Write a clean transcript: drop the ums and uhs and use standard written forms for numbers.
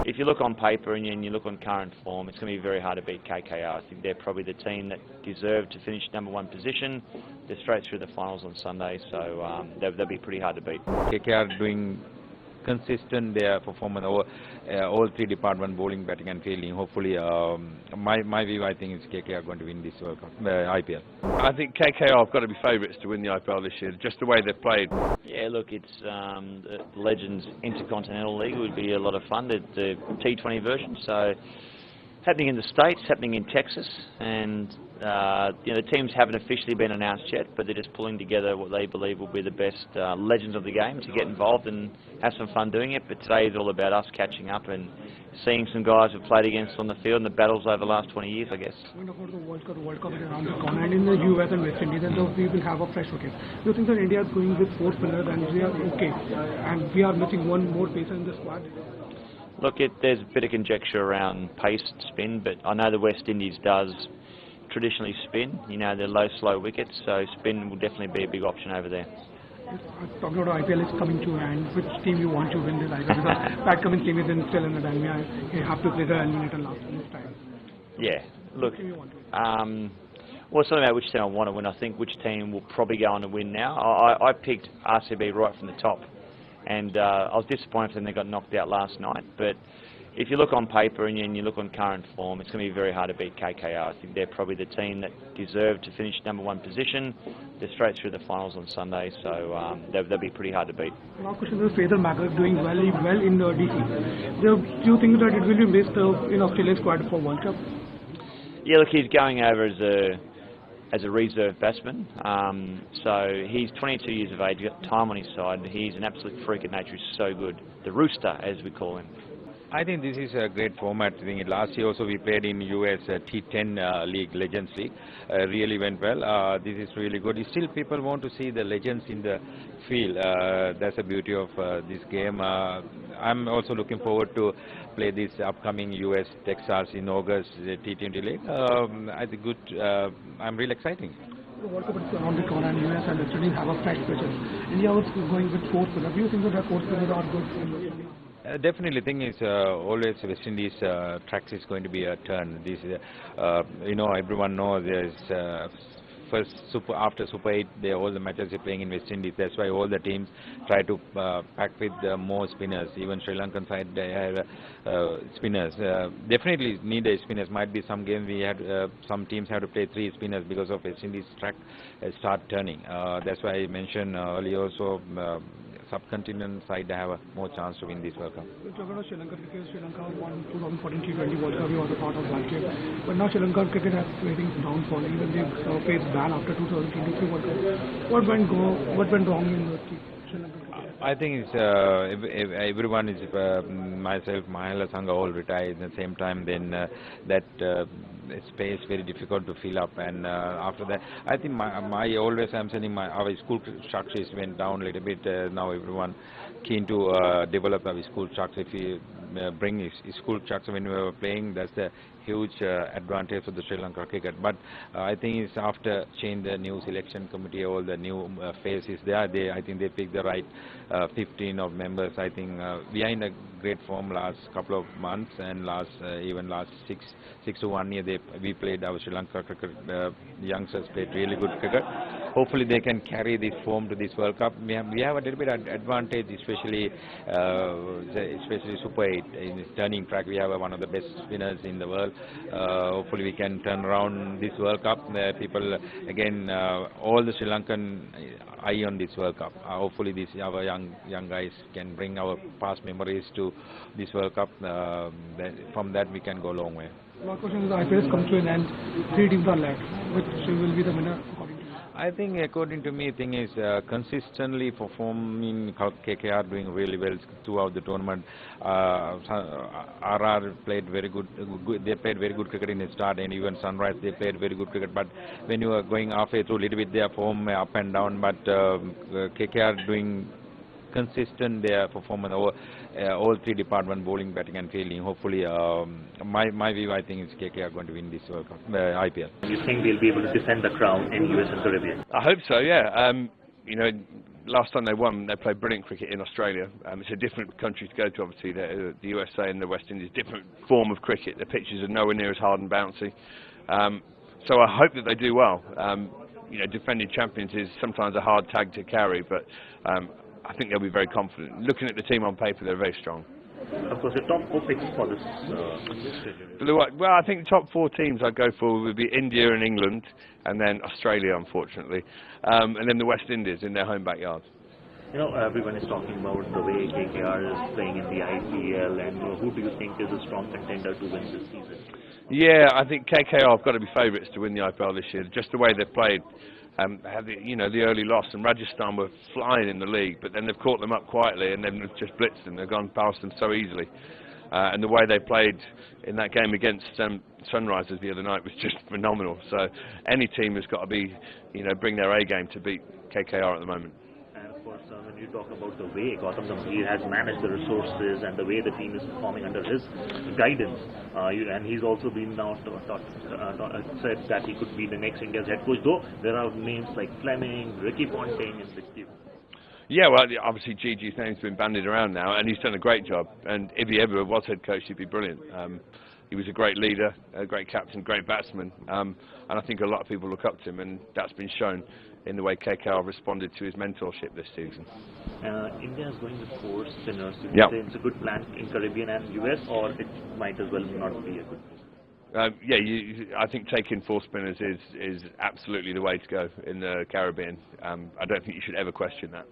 if you look on paper and you look on current form, it's going to be very hard to beat KKR. I think they're probably the team that deserve to finish #1 position. They're straight through the finals on Sunday, so they'll be pretty hard to beat. KKR doing consistent their performance over all three departments, bowling, batting and fielding. Hopefully, my view, I think, is KKR going to win this World Cup, IPL. I think KKR have got to be favourites to win the IPL this year, just the way they've played. Yeah, look, it's the Legends Intercontinental League. It would be a lot of fun, the T20 version. So, happening in the States, happening in Texas, and the teams haven't officially been announced yet, but they're just pulling together what they believe will be the best legends of the game to get involved and have some fun doing it. But today is all about us catching up and seeing some guys we've played against on the field and the battles over the last 20 years, I guess. When about the World Cup is around the corner, and in the US and West Indies, and we will have a fresh wicket. Do you think that India is going with 4 spinners and we are okay, and we are missing one more pacer in the squad? Look, there's a bit of conjecture around pace spin, but I know the West Indies does traditionally spin. You know, they're low, slow wickets, so spin will definitely be a big option over there. Talking about IPL is coming to an end. Which team you want to win this IPL? Because Pat Cummins team is still in the Dalmia. You have to play the eliminator last time. Yeah, look. Well, it's not about which team I want to win. I think which team will probably go on to win now. I picked RCB right from the top, and I was disappointed when they got knocked out last night. But if you look on paper and you look on current form, it's going to be very hard to beat KKR. I think they're probably the team that deserve to finish #1 position. They're straight through the finals on Sunday, so they'll be pretty hard to beat. Last question is Fraser Maguire doing well in the DC. Do you think that it will be missed in Australian squad for World Cup? Yeah, look, he's going over as a reserve batsman. So he's 22 years of age, he's got time on his side. He's an absolute freak of nature, he's so good. The Rooster, as we call him. I think this is a great format. I think last year also we played in US T10 League, Legends League. Really went well. This is really good. Still people want to see the legends in the field. That's the beauty of this game. I'm also looking forward to play this upcoming US Texas in August T20 League. I think good. I'm really exciting. The World Cup is around the corner, and US and West Indies have a fresh pitches. India was going with 4 spinners. Do you think that 4 spinners are good? Definitely, thing is always West Indies tracks is going to be a turn. This, everyone knows there's after Super 8, all the matches are playing in West Indies. That's why all the teams try to pack with more spinners. Even Sri Lankan side they have spinners. Definitely need a spinners. Might be some game we had some teams have to play 3 spinners because of West Indies track start turning. That's why I mentioned earlier also. Subcontinent side they have a more chance to win this World Cup. Talking about Sri Lanka cricket, Sri Lanka won 2014 T20 World Cup. You was a part of that game. But now Sri Lanka cricket has ratings downfall. Even they faced ban after 2023 World Cup. What went wrong in the Sri Lanka cricket? I think it's everyone is myself, Mahela Sangha all retired at the same time. Then that space very difficult to fill up, and after that, I think my always I'm saying our school structures went down a little bit. Now everyone keen to develop our school structure. If you bring school structure when we were playing, that's a huge advantage for the Sri Lanka cricket. But I think it's after change the new selection committee, all the new faces there. I think they picked the right 15 of members. I think we are in a great form last couple of months, and even last six to 1 year we played our Sri Lanka cricket. Youngsters played really good cricket. Hopefully they can carry this form to this World Cup. We have a little bit of advantage, especially Super 8 in this turning track. We have one of the best spinners in the world. Hopefully we can turn around this World Cup. People again, all the Sri Lankan eye on this World Cup. Hopefully our young guys can bring our past memories to this World Cup. From that we can go a long way. One question is the IPL has come to an end. 3 teams are left. Which will be the winner according to you? I think according to me, thing is consistently performing. KKR doing really well throughout the tournament. RR played very good. They played very good cricket in the start, and even Sunrise they played very good cricket. But when you are going halfway through, a little bit their form up and down. But KKR doing consistent their performance over all 3 departments, bowling, batting and fielding. Hopefully, my view, I think, is KKR going to win this World Cup, IPL. You think they'll be able to defend the crown in US and Caribbean? I hope so, yeah. last time they won, they played brilliant cricket in Australia. It's a different country to go to, obviously, the USA and the West Indies, different form of cricket. The pitches are nowhere near as hard and bouncy. So I hope that they do well. You know, defending champions is sometimes a hard tag to carry, but I think they'll be very confident. Looking at the team on paper, they're very strong. Of course, the top 4 picks for this. Well, I think the top 4 teams I'd go for would be India and England, and then Australia, unfortunately, and then the West Indies in their home backyard. You know, everyone is talking about the way KKR is playing in the IPL, and who do you think is a strong contender to win this season? Yeah, I think KKR have got to be favourites to win the IPL this year. Just the way they've played, had the early loss, and Rajasthan were flying in the league, but then they've caught them up quietly, and then they've just blitzed them. They've gone past them so easily, and the way they played in that game against Sunrisers the other night was just phenomenal. So any team has got to be, bring their A game to beat KKR at the moment. When you talk about the way Gautam Gambhir has managed the resources and the way the team is performing under his guidance, and he's also been now said that he could be the next India's head coach, though there are names like Fleming, Ricky Ponting in the queue. Yeah, well, obviously Gigi's name's been bandied around now, and he's done a great job, and if he ever was head coach, he'd be brilliant. He was a great leader, a great captain, great batsman, and I think a lot of people look up to him, and that's been shown in the way KKR responded to his mentorship this season. India is going with 4 spinners. Yep. It's a good plan in Caribbean and US, or it might as well not be a good plan? I think taking 4 spinners is absolutely the way to go in the Caribbean. I don't think you should ever question that.